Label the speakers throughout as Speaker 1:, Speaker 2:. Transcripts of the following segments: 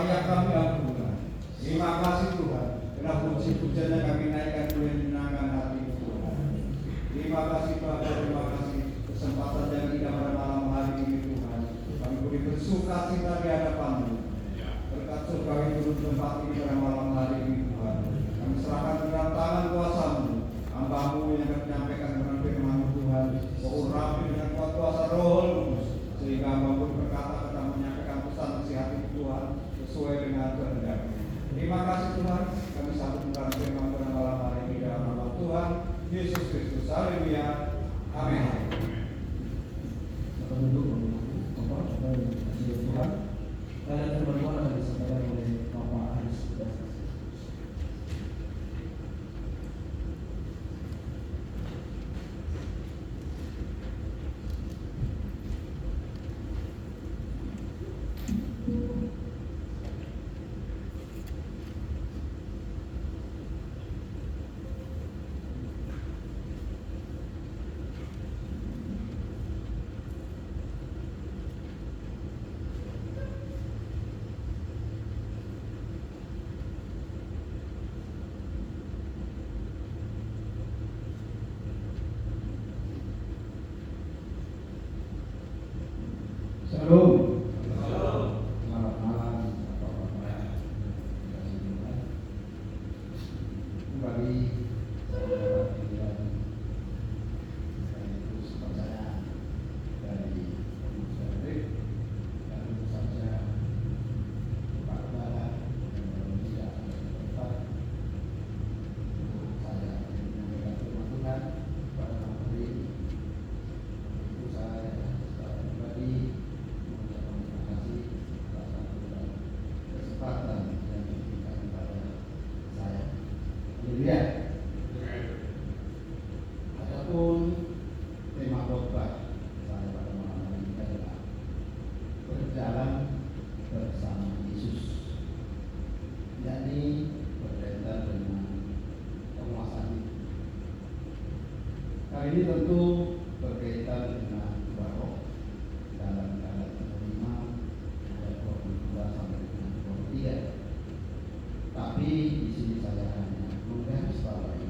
Speaker 1: layak kami agungan. Terima kasih Tuhan, karena puji-pujiannya kami naikkan menyenangkan hati Tuhan. Terima kasih Tuhan, terima kasih kesempatan yang kita pada malam hari ini Tuhan. Kami beri bersuka cita di hadapan-Mu. Berkat surgawi turun tempat ini pada malam hari ini Tuhan. Kami serahkan ke dalam tangan kuasa-Mu. Hamba-Mu yang akan menyampaikan firman-Mu Tuhan. Urapi dengan kuat kuasa Roh Kudus, sehingga hamba-Mu berkata-kata menyampaikan pesan isi hati Tuhan sesuai dengan kehendak. Terima kasih Tuhan. Kami sambut firman pada malam hari ini dalam nama Tuhan Yesus Kristus. Haleluya. Amin. Tuhan, dan firman Tuhan akan disampaikan oleh Bapak Aris. Shalom. Selamat malam Bapak-bapak. Kembali saya pilihan sekaligus percaya dari Muslim dan tentu saja Pak Kepala dan Indonesia tempat saya menyampaikan firman Tuhan pada malam hari ini. Tentu saya secara pribadi kesempatan yang diberikan kepada saya. Haleluya. Adapun tema khotbah saya pada malam hari ini adalah berjalan bersama Yesus, yakni berkaitan dengan penguasaan hidup. Kali ini tentu berkaitan dengan dua roh dalam Galatia 5 ayat 22 sampai dengan 23. Tapi di sini saya hanya menggarisbawahi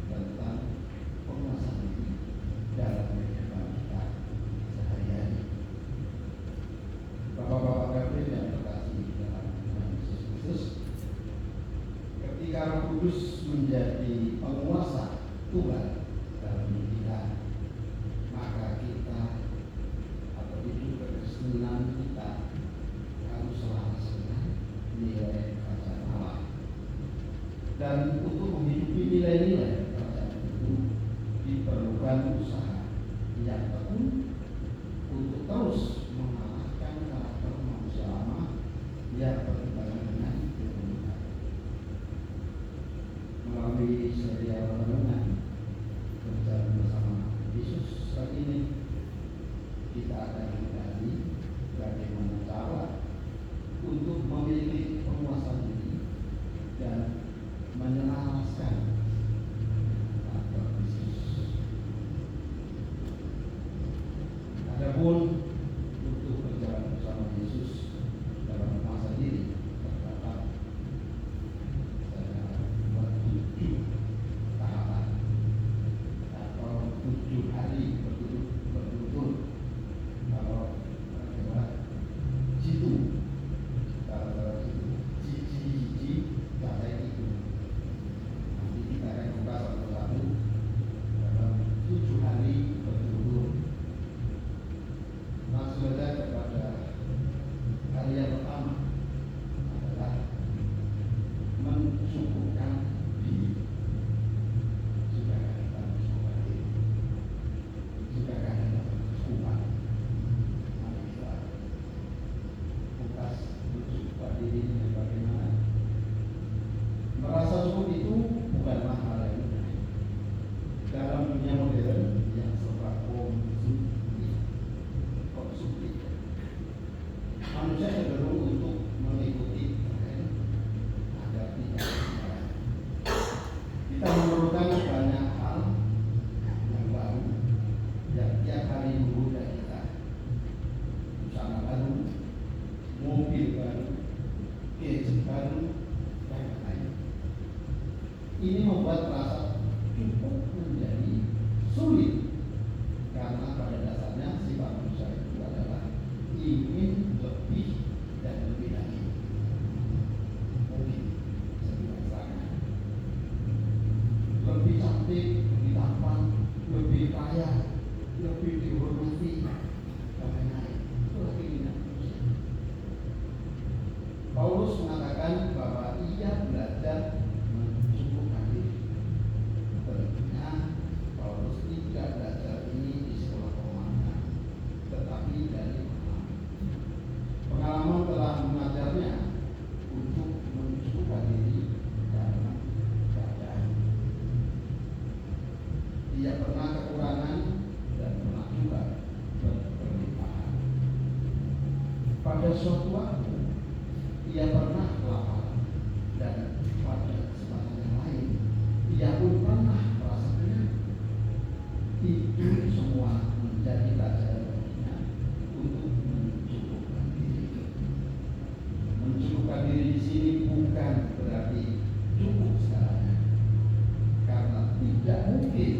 Speaker 1: tentang penguasaan hidup dalam kehidupan kita sehari-hari. Bapak-bapak Gabriel yang terkasih dalam Tuhan Yesus Kristus, ketika Roh Kudus menjadi penguasa Tuhan dalam hidup kita, maka kita atau hidup kekristenan kita harus selaras dengan nilai kerajaan Allah. Dan untuk menghidupi nilai-nilai kerajaan itu diperlukan usaha yang tekun untuk terus mengalahkan karakter manusia lama yang bertentangan dengan Tuhan. Melalui serial renungan berjalan bersama Yesus saat ini, kita akan menggali bagaimana cara untuk memiliki penguasaan diri dan menyelaraskan
Speaker 2: ingin lebih dan lebih lagi. Mungkin sebenarnya lebih cantik, lebih tampan, lebih kaya, lebih dihormati, dan lain-lain. Itulah keinginan manusia. Paulus mengatakan bahwa ia belajar mencukupkan diri. Tentunya Paulus tidak belajar ini di sekolah komandan, tetapi dari pengalaman telah mengajarnya untuk mencukupkan diri karena keadaan. Ia pernah kekurangan dan pernah juga berlimpahan. Pada suatu waktu ia pernah kelaparan, dan pada kesempatan yang lain ia pun pernah merasa kenyang. Itu semua menjadi pelajaran baginya untuk mencukupkan diri. Mencukupkan diri di sini bukan berarti cukup segalanya, karena tidak mungkin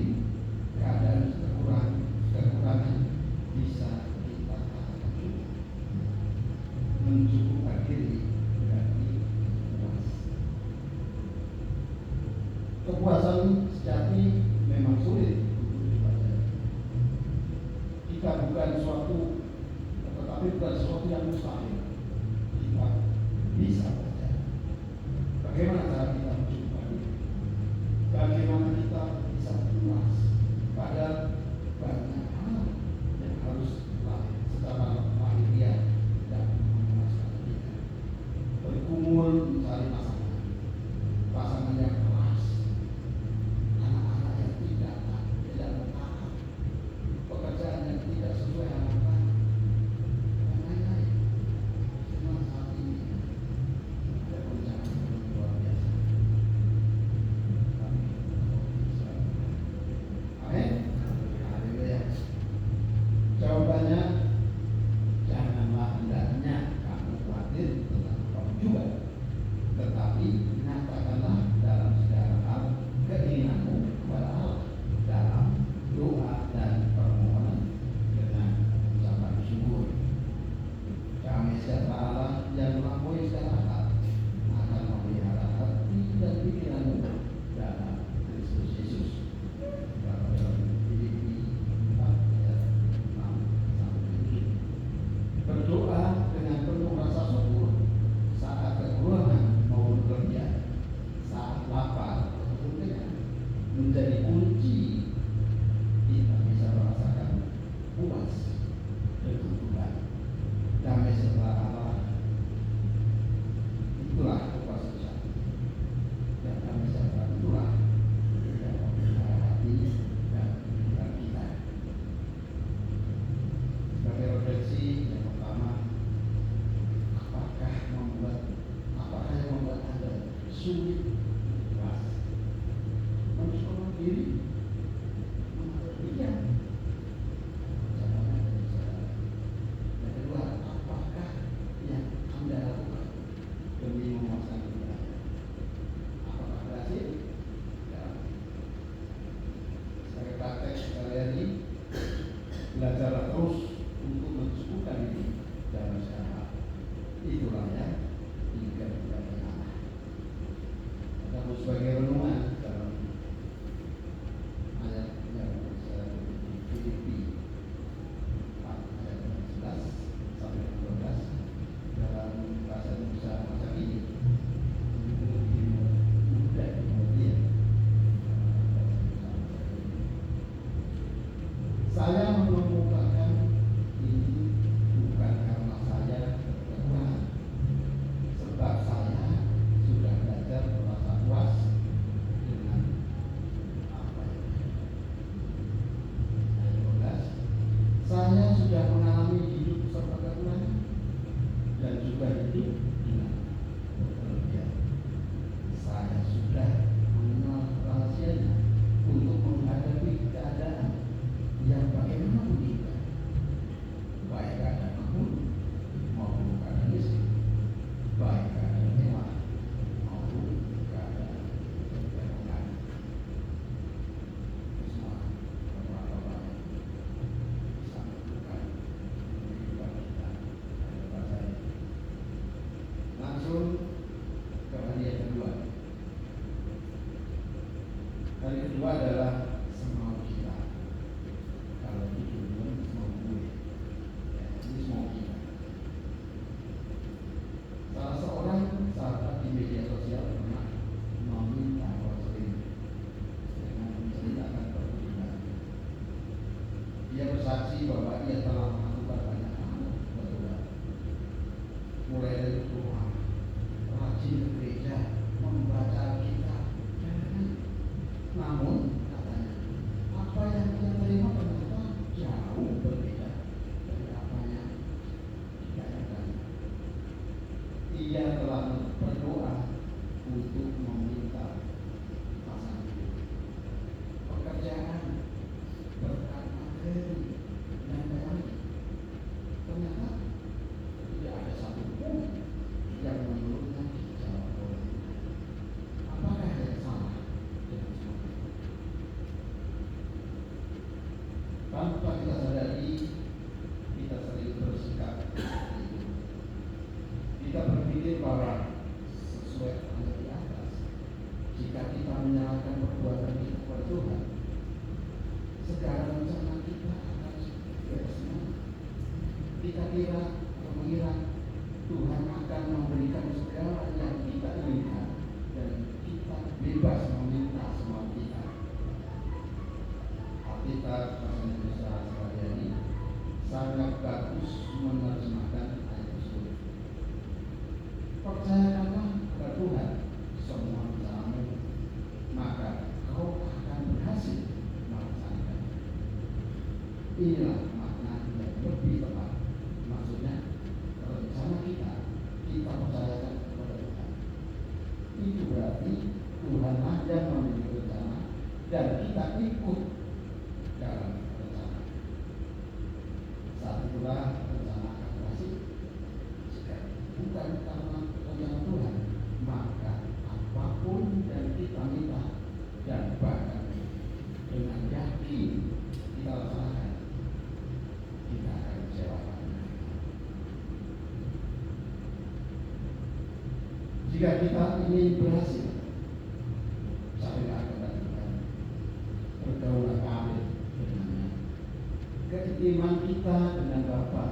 Speaker 2: keadaan kekurangan bisa kita katakan cukup. Mencukupkan diri berarti puas. Kepuasan sejati memang sulit untuk dipelajari. Jika bukan suatu, tetapi bukan sesuatu yang mustahil. Kita bisa belajar. Bagaimana cara kita mencukupkan diri? Bagaimana kita bisa puas pada banyak hal yang harus secara lahiriah dan memuaskan kita. Bergumul mencari pasangan yang keras, anak-anak yang tidak bertahan, pekerjaan yang tidak sesuai harapan, dan lain-lain. Semua saat ini ada goncangan yang luar biasa. dia telah berdoa untuk meminta pasangan pekerjaan, berkat materi, dan lain-lain. Ternyata tidak ada satupun yang menurutnya dijawab oleh Tuhan. Apakah yang salah dengan semua itu? Tanpa kita sadari, kita sering bersikap seperti itu. Kita berpikir bahwa sesuai ayat di atas, jika kita menyerahkan perbuatan kita kepada Tuhan, segala rencana kita akan beres semua. Kita kira atau mengira Tuhan akan memberikan segala yang kita inginkan dan kita bebas meminta semua kita. Alkitab bahasa Indonesia sekalian ini sangat bagus menerjemahkan ayat tersebut. Percayakanlah kepada Tuhan semua rencanamu, maka kau akan berhasil melaksanakan. Inilah makna yang lebih tepat. Maksudnya, rencana kita percayakan kepada Tuhan. Itu berarti Tuhan yang memiliki rencana dan kita ikut dalam rencana. Saat itulah rencana akan berhasil. Jika bukan karena rencana Tuhan, maka apapun yang kita minta dan bahkan dengan yakin kita laksanakan, kita akan kecewakan. Jika kita ingin berhasil, saya akan katakan bergaulah kami dengannya. Keimanan kita dengan Bapa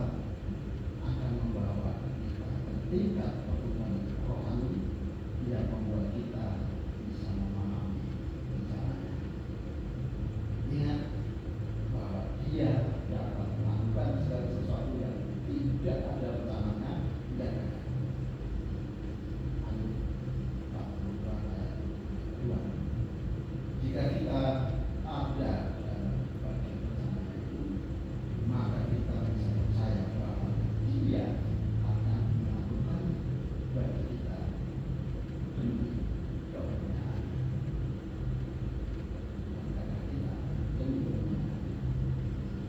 Speaker 2: akan membawa kita ke tingkat pertumbuhan rohani yang membuat kita bisa memahami rencananya. Ingat bahwa Dia dapat melakukan segala sesuatu yang tidak ada rencananya dan jika kita ada dalam bagian rencana itu, maka kita bisa percaya bahwa Dia akan melakukan bagi kita demi kebenaran. Karena kita demi kebenaran.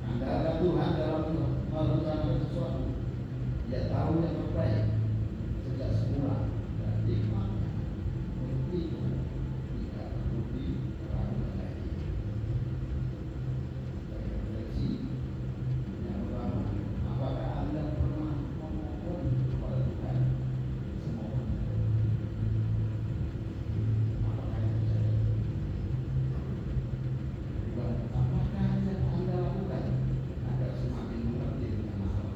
Speaker 2: Andalkan Tuhan dalam merencanakan sesuatu, Dia tahu yang terbaik sejak semula dan nikmatnya untuk itu tidak terbukti terlalu lagi. Sebagai refleksi, yang pertama, apakah Anda pernah memohon kepada Tuhan semoga apakah yang terjadi? Kedua, apakah yang Anda lakukan agar semakin mengerti tentang Allah?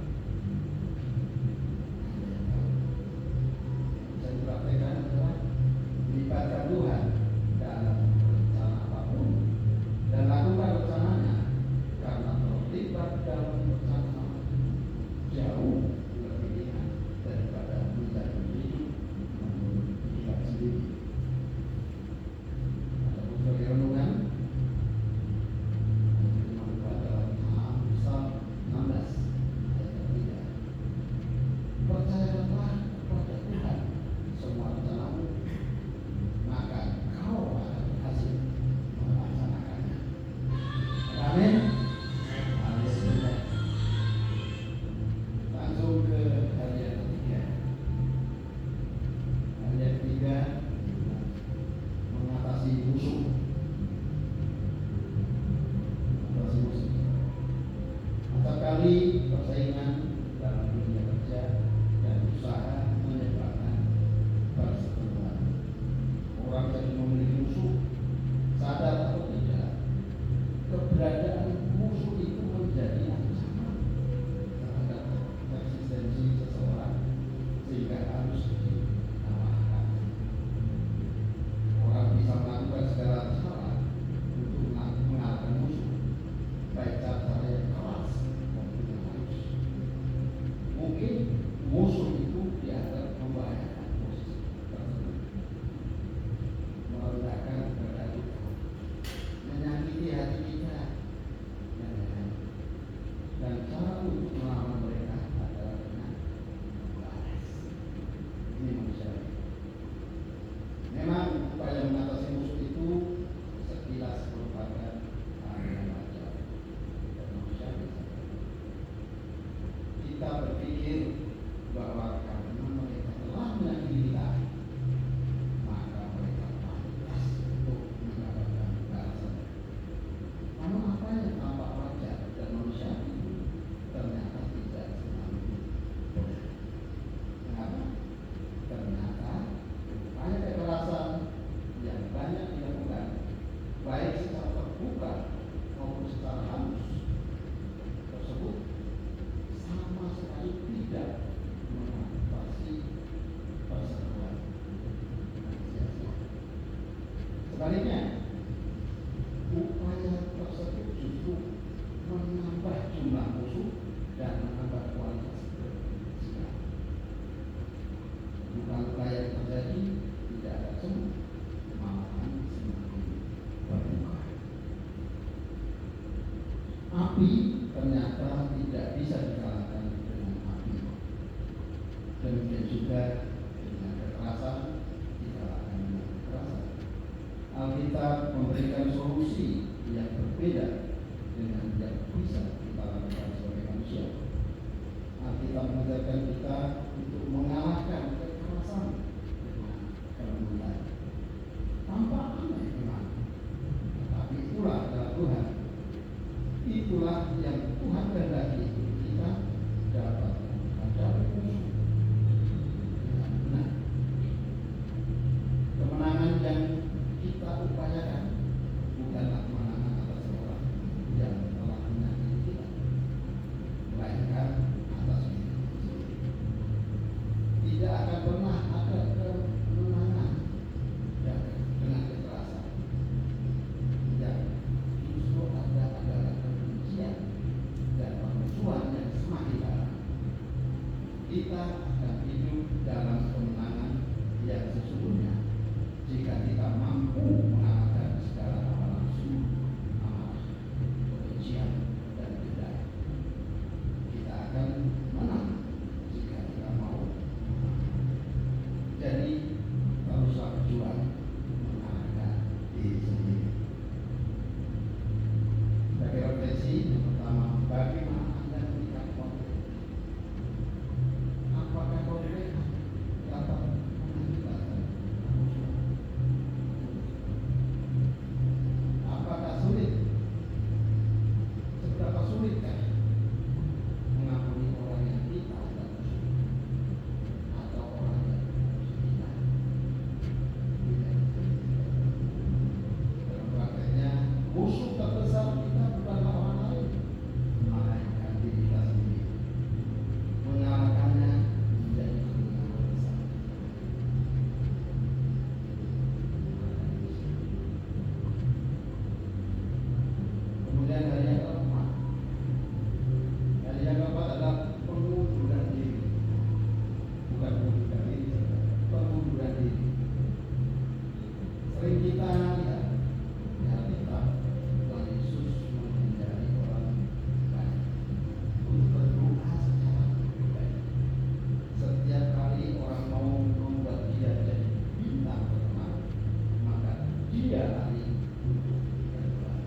Speaker 2: bahwa karena mereka telah menyakiti kita, maka mereka pantas untuk mendapatkan balasan. Namun apa yang tampak wajar dan manusiawi itu ternyata tidak selalu betul. Kenapa? Ternyata upaya kekerasan yang banyak dilakukan, baik secara terbuka maupun secara halus, tersebut sama sekali tidak mengatasi persatuan manusia. Sebaliknya, upaya tersebut justru menambah jumlah musuh dan menambah kualitas bersikap. Luka-luka yang terjadi tidak ada sembuh, malahan semakin berbuka. Api ternyata tidak bisa dikalahkan dengan api. Demikian juga dengan kekerasan dikalahkan dengan kekerasan. Alkitab memberikan solusi yang berbeda dengan yang bisa kita lakukan sebagai manusia. Alkitab mengajarkan kita untuk mengalahkan kekerasan dengan kelembutan. Tampak aneh memang, tapi itulah adalah Tuhan. Itulah yang Tuhan kehendaki kita dapat menghadapi musuh dengan benar. Kemenangan yang kita upayakan bukanlah kemenangan atas orang yang telah menyakiti kita, melainkan atas diri sendiri. Tidak akan pernah ada kemenangan dengan kekerasan. Yang justru ada adalah kebencian dan permusuhan yang semakin dalam. Kita akan hidup dalam kemenangan yang sesungguhnya jika kita mampu mengalahkan segala hawa nafsu, amarah, kebencian, dan dendam. Kita akan menang jika kita mau menang. Jadi teruslah berjuang mengalahkan diri sendiri. Sebagai refleksi yang pertama, bagaimana Anda melihat konflik? Apakah konflik dapat mengakibatkan kemusuhan? Apakah sulit? Seberapa sulitkah mengampuni orang yang kita anggap musuh atau orang yang musuh kita? Dalam prakteknya, musuh terbesar kita bukanlah orang lain, melainkan diri kita sendiri. Mengalahkannya menjadi kemenangan besar. Kemudian hari yang keempat. Hari yang keempat adalah pengunduran diri. Bukan pengunduran diri, pengunduran diri. Sering kita lihat di Alkitab Tuhan Yesus menghindari orang banyak untuk berdoa secara pribadi. Setiap kali orang mau membuat dia jadi bintang terkenal, maka dia lari untuk berdoa.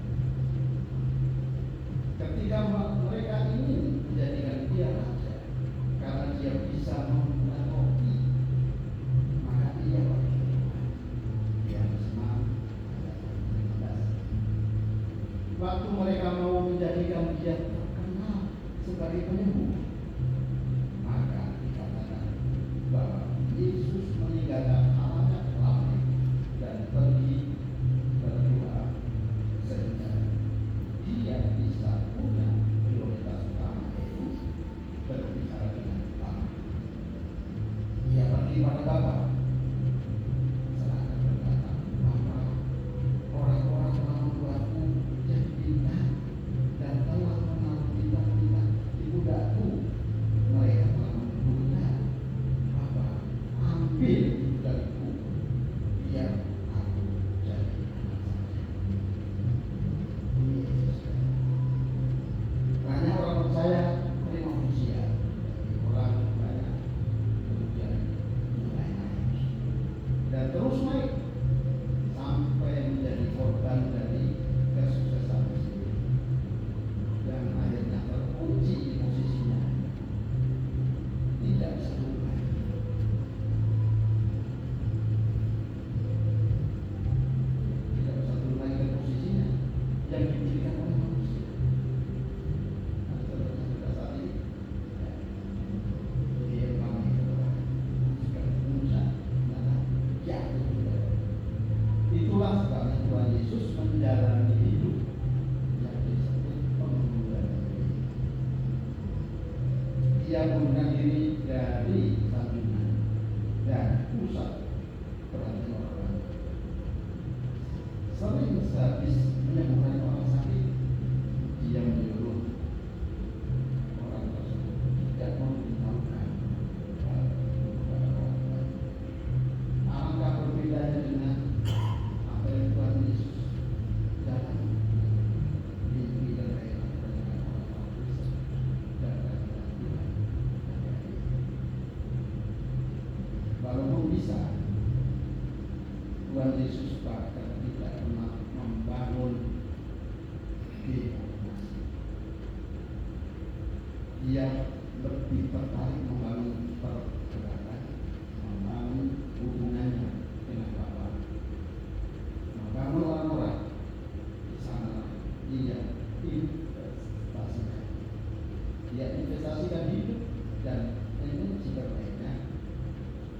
Speaker 2: Ketika mereka ingin menjadikan dia raja karena dia bisa membuat kopi, maka ia berdoa. Yang senang ayat 15. Waktu mereka mau menjadikan dia terkenal sebagai penyembuh, maka dikatakan bahwa Yesus meninggalkan alatnya ramai dan pergi berdoa sehingga dia bisa punya prioritas utama, yaitu berbicara dengan Bapa. Ia pergi pada Bapa, serahkan berkata, Bapa, orang-orang telah membuatku jadi bintang dan telah menaruh bintang-bintang di pundakku. Mereka telah membunuhnya. Bapa, ambil itu dariku, biar aku jadi anak saja. Yesus. Banyak orang percaya terima ujian, orang banyak kemudian mulai naik dan terus naik sampai menjadi korban dari kesuksesan sendiri yang akhirnya terkunci di posisinya. tidak bisa berubah. Tidak bisa berubah ke posisinya yang diberikan oleh manusia. Nah, sebenarnya sudah saat ini dia kami sudah Musa dan jatuh. Itulah sebabnya Tuhan Yesus menjalani hidup yang disebut pengunduran diri. Dia mengundurkan diri dari sanjungan dan pusat perhatian orang. Sering sehabis menyembuhkan orang sakit, dia menyuruh orang tersebut tidak memberitahukan kepada orang lain. Alangkah berbedanya dengan apa yang Tuhan Yesus jalan mimpi dan rela dengan orang-orang Kristen dan kehadiran Tuhan. Walaupun bisa, Tuhan Yesus bahkan tidak pernah membangun demokrasi. Dia lebih tertarik membangun pergerakan, membangun hubungannya dengan Bapa, membangun orang-orang di sana. Dia investasikan, hidup dan energi terbaiknya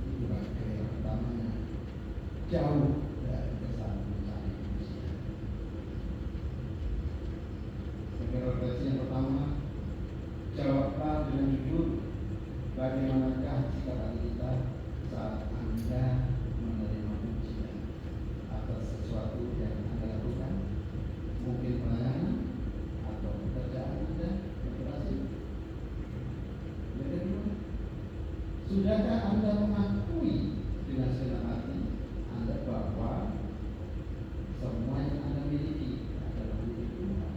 Speaker 2: itu bagian utamanya jauh dari kesan mencari manusia. Sebagai refleksi yang pertama, jawablah dengan jujur, bagaimanakah sikap hati kita saat Anda menerima pujian atas sesuatu yang Anda lakukan, mungkin pelayanan atau pekerjaan Anda yang berhasil. Yang kedua, sudahkah Anda mengakui dengan segenap hati Anda bahwa semua yang Anda miliki adalah milik Tuhan,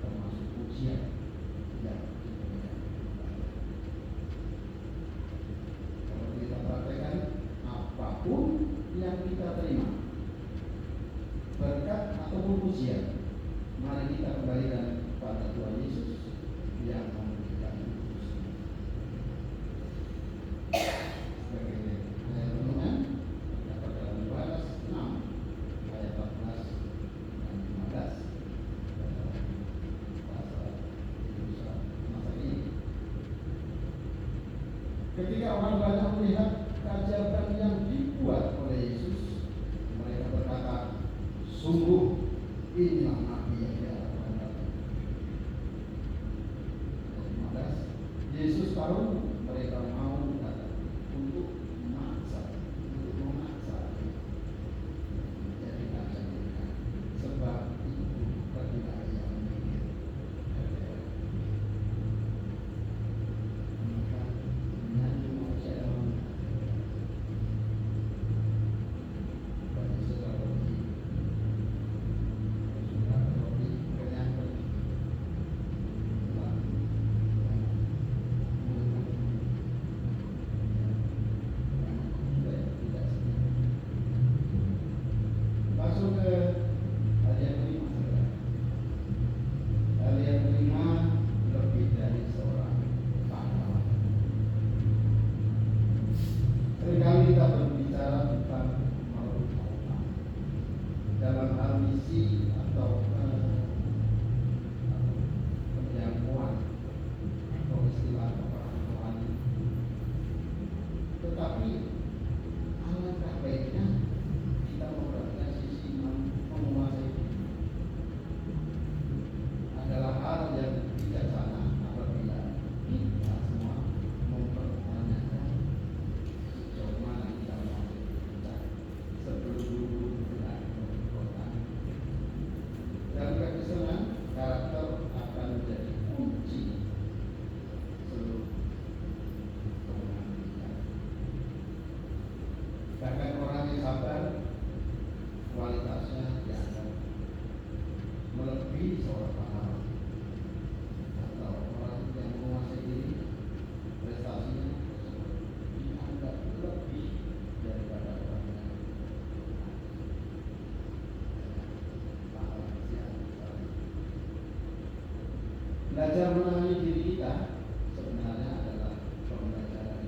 Speaker 2: termasuk pujian yang diberikan kepada. Kalau kita praktekkan, apapun yang kita terima, berkat ataupun pujian, mari kita kembalikan kepada Tuhan Yesus yang memberikan itu semua. Sebagai ayat renungan dapat dalam Yohanes 6 ayat 14 dan 15 dalam bahasa Indonesia masa ini. Ketika orang banyak melihat keajaiban yang dibuat oleh Yesus, mereka berkata, sungguh inilah nabi yang diharapkan datang. Ayat 15, Yesus tahu mereka mau datang untuk memaksa jadi ajar mereka, sebab itu ketika ia memikir maka menyanyi manusia dalam bagi saudara roti kenyang pergi masuk ke hadiah kelima, saudara. Hadiah kelima lebih dari seorang pahlawan. Seringkali kita berbicara tentang merupakan dalam hal misi atau penjangkauan atau istilah peperangan rohani. Tetapi alangkah baiknya kita memperhatikan sisi menguasai diri. Adalah hal yang bijaksana apabila kita semua mempertanyakan sejauh mana kita menguasai kita sebelum bergerak ke kota. Dalam kekristenan, karakter akan menjadi kunci seluruh kemenangan kita. Bahkan orang yang sabar, kualitasnya dianggap melebihi seorang pahlawan, atau orang yang menguasai diri, prestasinya dianggap lebih daripada orang yang pahlawan siapa. Belajar mengenali diri kita sebenarnya adalah pembelajaran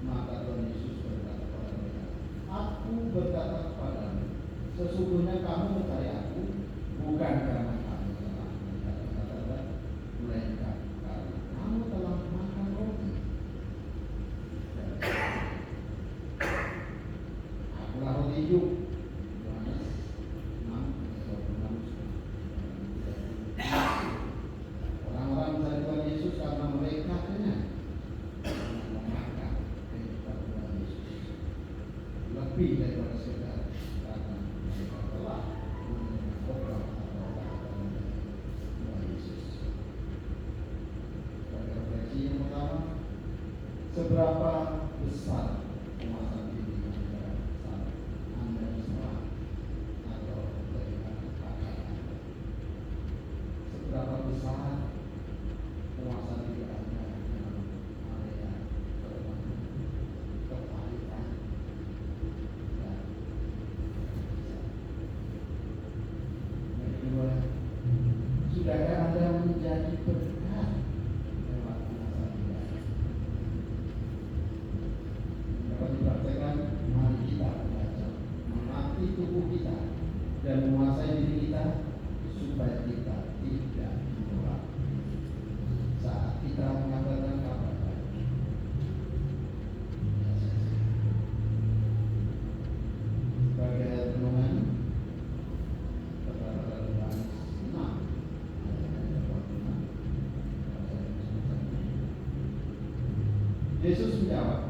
Speaker 2: Maka Tuhan Yesus berkata kepada mereka, Aku berkata kepadamu, sesungguhnya kamu mencari aku bukan karena kamu telah melihat tanda-tanda, melainkan karena kamu telah makan roti. Akulah roti hidup. Yohanes 6:26. Orang-orang mencari Tuhan Yesus karena mereka kenyang. Memakan kehidupan Tuhan Yesus lebih daripada sekedar karena mereka telah menerima program atau taatan Tuhan Yesus. Pada refleksi yang pertama, seberapa besar penguasaan diri Anda saat Anda bersemangat atau kehilangan akal Anda? Seberapa besar penguasaan diri Anda dalam area kelemahan, kepahitan, dan yang kedua, sudahkah Anda menjadi berkat lewat penguasaan diri Anda? Dapat dipraktekkan, mari kita belajar melatih tubuh kita dan menguasai diri kita supaya kita tidak menolak saat kita mengabarkan kabar baik. Sebagai ayat renungan terdapat dalam Yohanes 6 ayat 26. Yesus menjawab,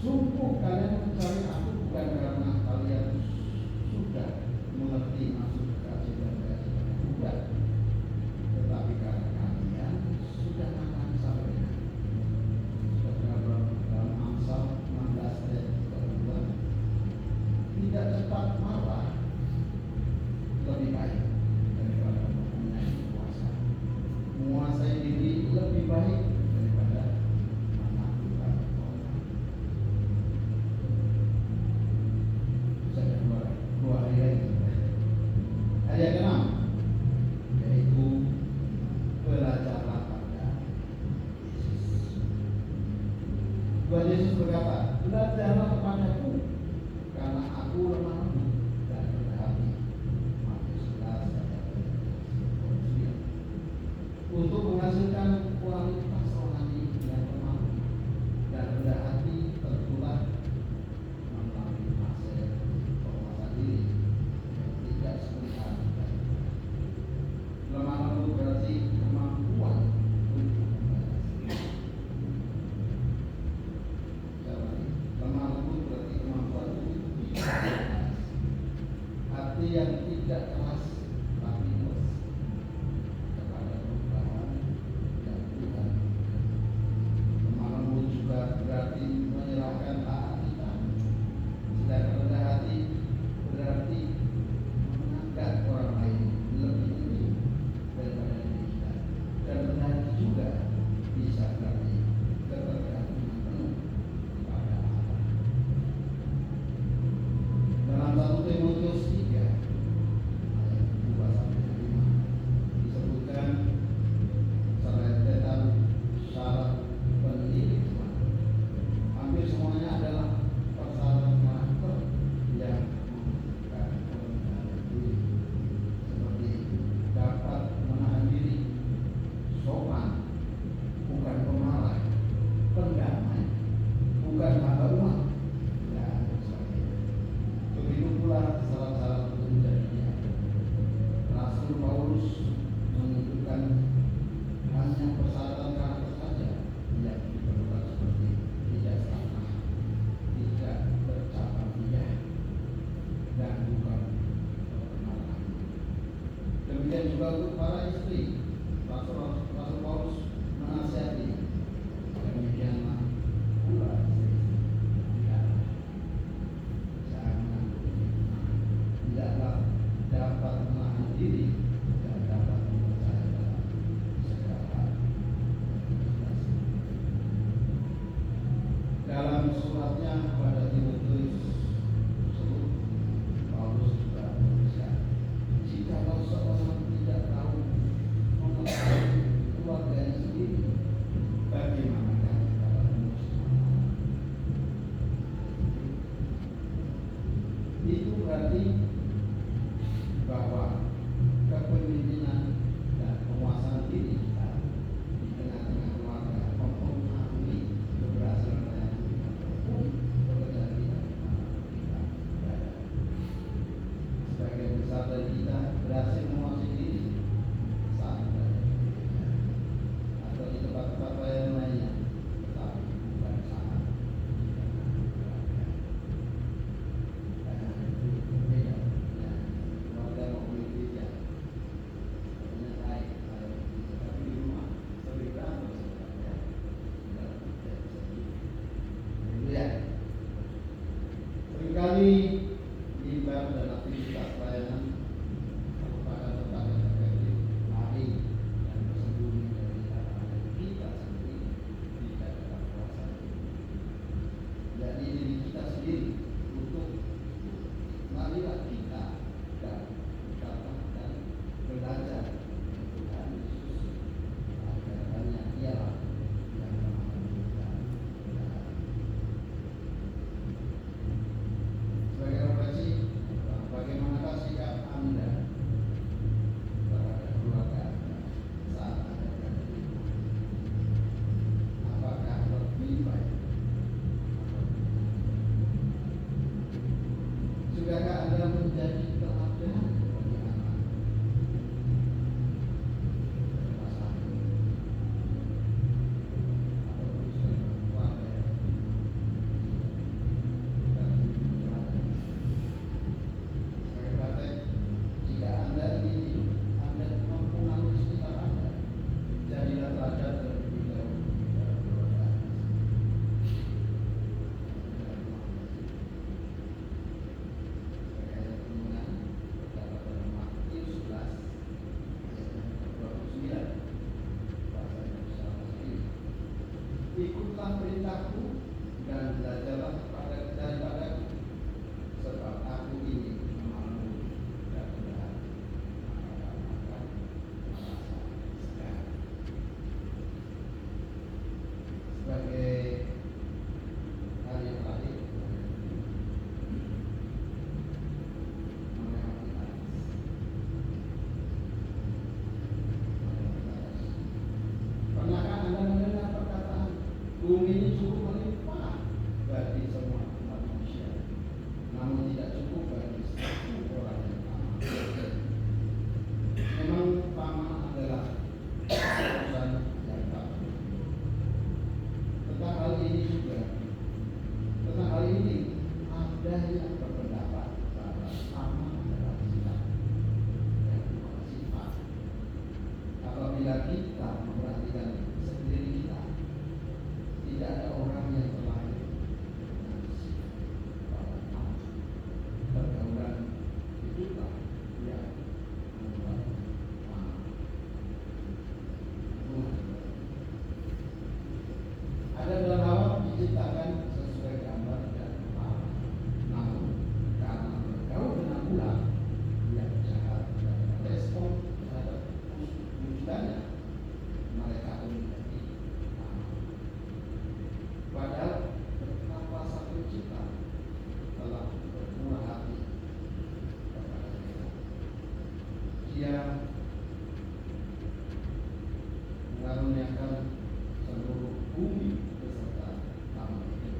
Speaker 2: sungguh kalian mencari aku bukan karena kalian sudah mengerti maksud keajaiban bukan, tetapi karena kalian sudah makan sampai dalam Amsal 16 ayat 32. Tidak cepat marah lebih baik daripada mempunyai kuasa. Menguasai diri lebih baik daripada menaklukkan orang. Saya dua hari lagi. Hari yang ke-6 yaitu belajarlah pada Yesus. Tuhan Yesus berkata, belajarlah kepadaku karena aku lemah lembut dan rendah hati. Matius 11 ayat 29. Untuk menghasilkan kualitas rohani yang lemah dan rendah hati tertular melalui hasil penguasaan diri yang tidak sebentar. Lemah lembut berarti kemampuan untuk membalas. Lemah lembut berarti kemampuan untuk membalas. Hati yang tidak keras tapi luas kepada perubahan dan Tuhan. Lemah lembut juga berarti menyerahkan hak kita. Sedangkan rendah hati berarti menganggap orang lain lebih penting daripada diri kita. Dan rendah hati juga bisa berarti ketergantungan penuh kepada Allah. Dalam 1 Timotius 3 ayat 2-5 disebutkan serentetan syarat pendidik iman. Hampir semuanya adalah persyaratan karakter yang membutuhkan pengendalian diri, seperti dapat menahan diri, sopan, bukan pemalas, pendamai, bukan hamba uang, dan sebagainya. Begitu pula syarat-syarat untuk menjadinya. Rasul Paulus menunjukkan hanya persyaratan karakter saja yang diperlukan, seperti tidak serakah, tidak bercabang liar, dan bukan perkenalan. Demikian juga untuk para istri. Rasul Paulus menasihati, demikianlah pula tidaklah dapat menahan diri dan dapat mempercaya dalam segala dalam suratnya kepada Timotius tersebut, Paulus juga menuliskan, jikalau seorang tidak tahu mengetahui keluarganya sendiri, bagaimana dapat mengurus berarti bahwa kepemimpinan dan penguasaan diri kita di tengah-tengah keluarga mempengaruhi keberhasilan pelayanan kita maupun pekerjaan kita dimanapun kita berada. Sebagian besar dari kita berhasil menguasai diri saat berada di gereja atau di tempat-tempat pelayanan lainnya, tetapi bukan saat di tengah keluarga. Karena itu berbeda dengan keluarga maupun gereja. Sebenarnya baik kalau begitu, tapi di rumah lebih berantem sebenarnya dalam tidak bisa hidup. Kemudian seringkali ibadah dan aktivitas pelayanan merupakan tempat yang efektif lari dan bersembunyi dari harapan kita sendiri tidak dalam kuasa diri. Jadi diri kita sendiri untuk marilah kita dan datang dan belajar Tuhan Yesus agar hanya Dialah yang mampu kita benar. Sebagai refleksi, bagaimanakah sikap Anda terhadap keluarga Anda saat Anda berada di rumah? Apakah lebih baik atau sudahkah Anda menjadi teladan bagi anak? Pasangan atau istri keluarga dan teladan. Sebagai praktek, jika Anda ingin hidup, Anda mempengaruhi sekitar Anda, jadilah teladan terlebih dahulu dalam keluarga Anda sendiri. Sebagai ayat renungan terdapat dalam Matius 11 ayat yang ke-29. Bahasanya bersama sendiri. Ikutlah perintahku dan belajarlah daripadaku, sebab aku ini memalui dan rendah, maka kamu akan merasa segar. Sebagai hal yang terakhir, melewati batas. Pernahkah Anda mendengar perkataan bumi ini cukup melimpah bagi semua umat manusia, namun tidak cukup bagi satu orang yang tamak? Memang tamak adalah urusan yang tak berhenti. Tentang hal ini ada yang berpendapat bahwa tamak adalah sikap yang bersifat. Apabila kita memperhatikan sekeliling kita, tidak ada orang yang terlahir dengan sifat bahwa tamak. Pergaulan itulah yang membuat tamak. Ada berlawan diciptakan sesuai gambar dan rupa, namun karena bergaul dengan ular yang jahat dan respon terhadap wujudannya, mereka pun menjadi tamak. Padahal betapa Sang Pencipta telah bermurah hati kepada mereka. Dia mengaruniakan seluruh bumi beserta tamak itu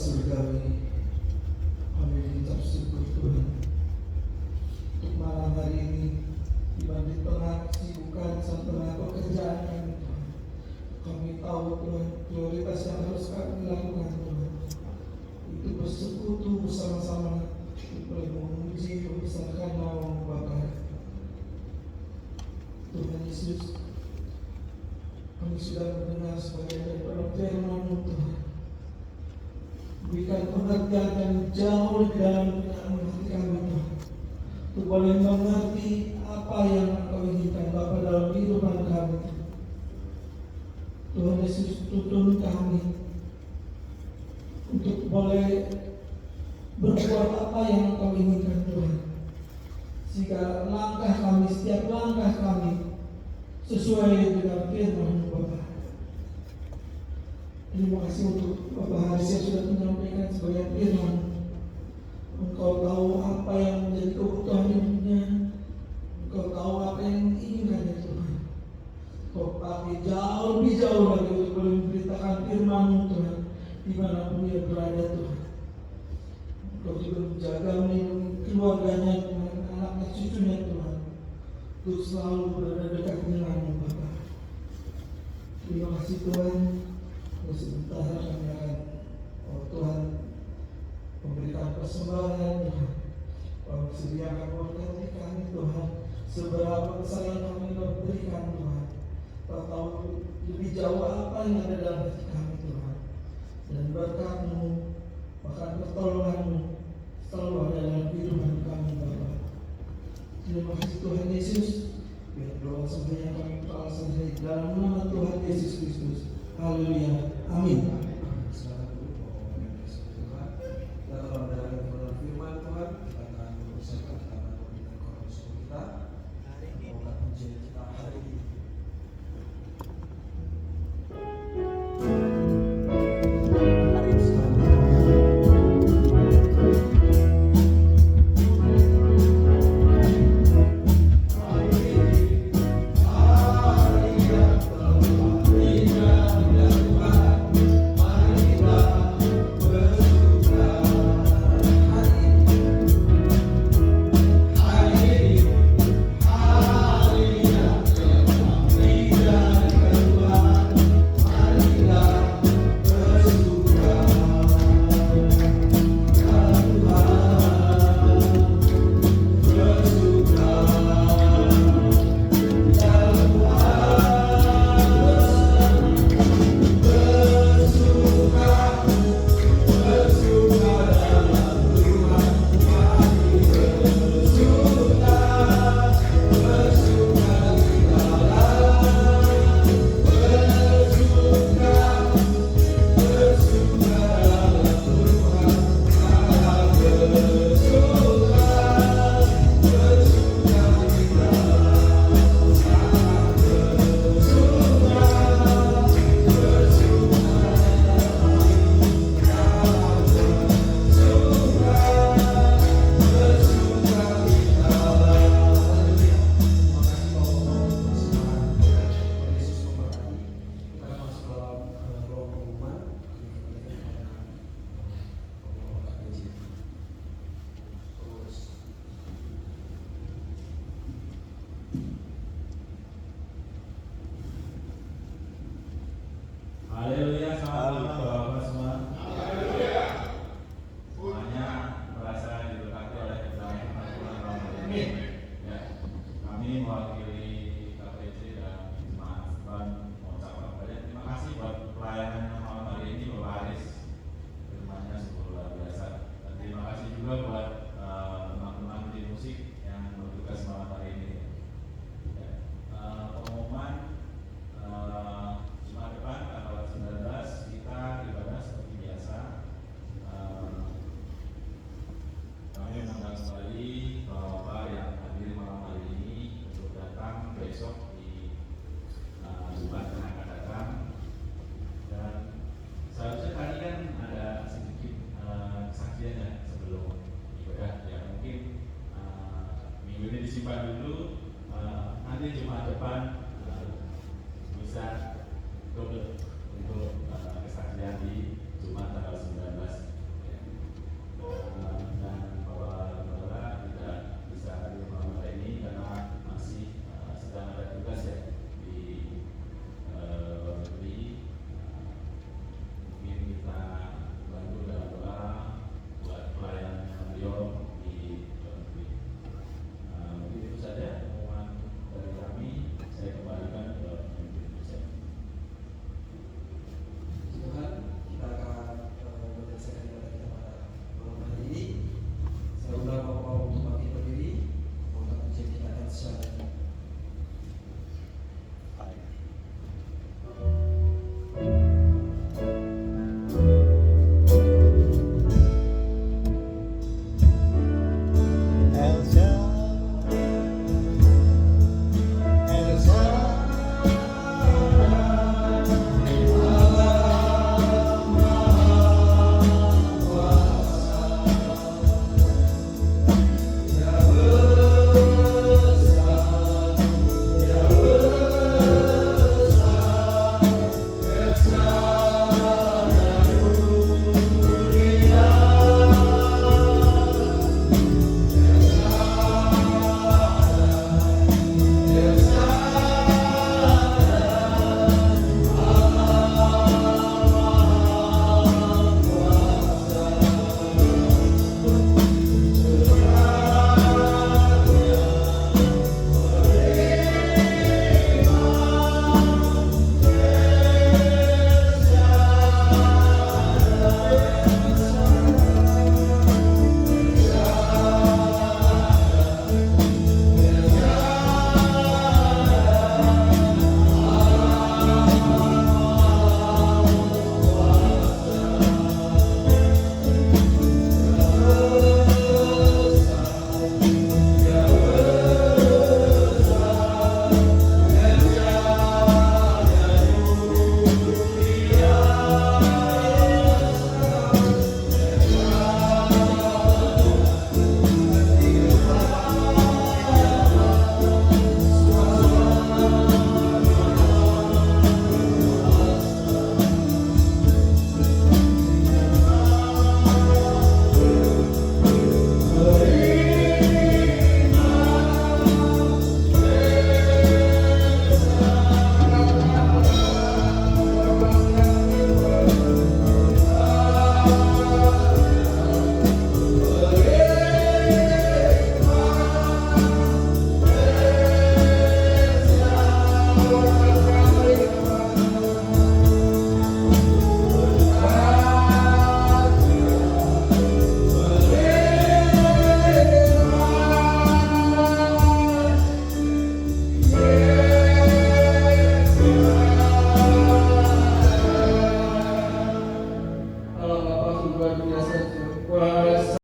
Speaker 3: surgawi, kami mengucap syukur Tuhan untuk malam hari ini, di tengah kesibukan tengah pekerjaan kami Tuhan. Kami tahu Tuhan, prioritas yang harus kami lakukan Tuhan itu bersekutu bersama-sama untuk memuji membesarkan nama Bapa. Tuhan Yesus, kami sudah mendengar sebagian daripada firman-Mu Tuhan. Berikan pengertian yang jauh di dalam hati kami Tuhan, untuk boleh mengerti apa yang Engkau inginkan Bapa dalam kehidupan kami. Tuhan Yesus, tuntun kami untuk boleh berbuat apa yang Engkau inginkan Tuhan, sehingga langkah kami, setiap langkah kami sesuai dengan firman-Mu Bapa. Terima kasih untuk Bapak Haris yang sudah menyampaikan sebagian firman. Engkau tahu apa yang menjadi kebutuhan hidupnya, Engkau tahu apa yang diinginkan Tuhan. Engkau pakai jauh lebih jauh lagi untuk boleh memberitakan firman-Mu Tuhan dimanapun dia berada Tuhan. Engkau juga menjaga melindungi keluarganya Tuhan, anaknya cucunya Tuhan, untuk selalu berada dekat dengan-Mu Bapa. Terima kasih Tuhan. Sebentar kami akan Tuhan memberikan persembahan Tuhan. Kau sediakan berkati kami Tuhan, seberapa besar yang kami berikan Tuhan. Kau tahu lebih jauh apa yang ada dalam hati kami Tuhan. Dan berkat-Mu